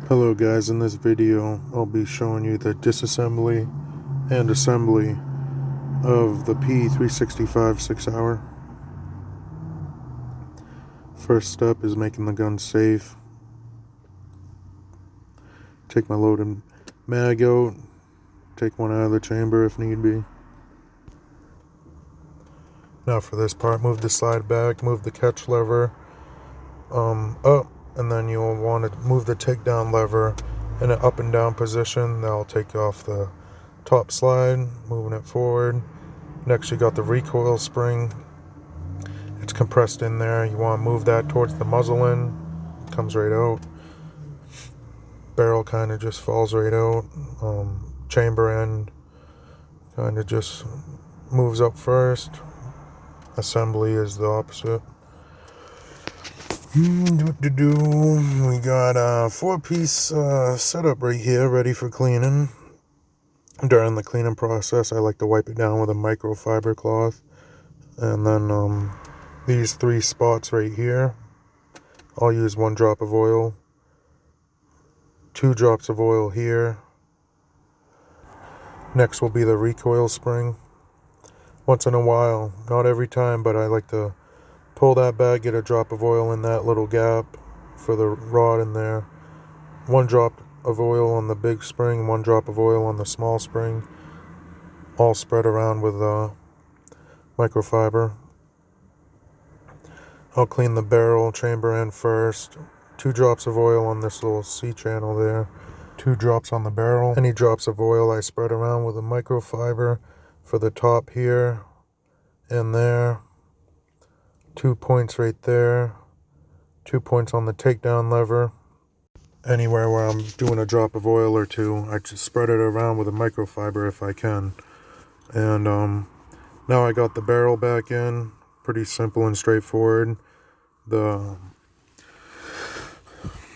Hello guys, in this video I'll be showing you the disassembly and assembly of the P365 SAUER. First step is making the gun safe. Take my loaded mag out, take one out of the chamber if need be. Now for this part, move the slide back, move the catch lever up, and then you'll want to move the takedown lever in an up and down position. That'll take off the top slide, moving it forward. Next you got the recoil spring. It's compressed in there. You want to move that towards the muzzle end. Comes right out. Barrel kind of just falls right out. Chamber end kind of just moves up first. Assembly is the opposite. We got a 4-piece setup right here ready for cleaning. During the cleaning process, I like to wipe it down with a microfiber cloth. And then these 3 spots right here, I'll use 1 drop of oil, 2 drops of oil here. Next will be the recoil spring. Once in a while, not every time, but I like to pull that back, get a drop of oil in that little gap for the rod in there. 1 drop of oil on the big spring, 1 drop of oil on the small spring, all spread around with microfiber. I'll clean the barrel chamber end first. 2 drops of oil on this little C channel there. 2 drops on the barrel. Any drops of oil I spread around with a microfiber for the top here and there. 2 points right there. 2 points on the takedown lever. Anywhere where I'm doing a drop of oil or 2, I just spread it around with a microfiber if I can. And now I got the barrel back in. Pretty simple and straightforward. The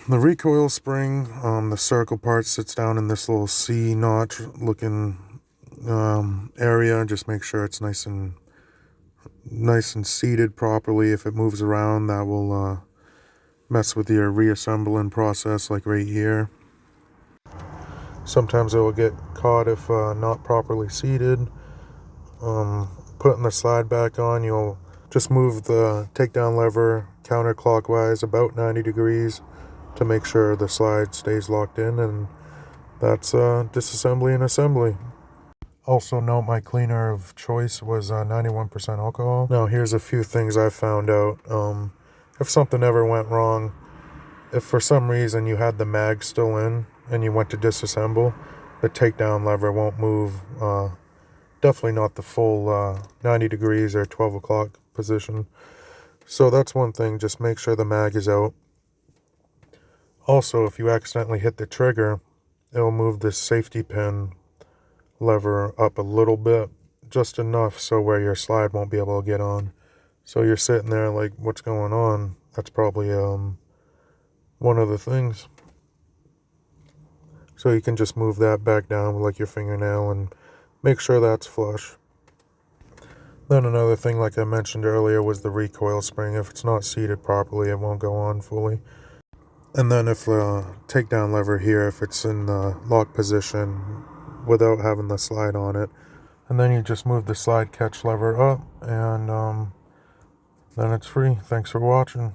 recoil spring, the circle part sits down in this little C notch looking area. Just make sure it's nice and seated properly. If it moves around, that will mess with your reassembling process, like right here. Sometimes it will get caught if not properly seated. Putting the slide back on, you'll just move the takedown lever counterclockwise about 90 degrees to make sure the slide stays locked in, and that's disassembly and assembly. Also note my cleaner of choice was 91% alcohol. Now here's a few things I found out. If something ever went wrong, if for some reason you had the mag still in and you went to disassemble, the takedown lever won't move. Definitely not the full 90 degrees or 12 o'clock position. So that's one thing, just make sure the mag is out. Also, if you accidentally hit the trigger, it'll move this safety pin lever up a little bit, just enough so where your slide won't be able to get on. So you're sitting there like, what's going on? That's probably one of the things. So you can just move that back down with like your fingernail and make sure that's flush. Then another thing, like I mentioned earlier, was the recoil spring. If it's not seated properly, it won't go on fully. And then if the takedown lever here, if it's in the lock position without having the slide on it, and then you just move the slide catch lever up, and then it's free. Thanks for watching.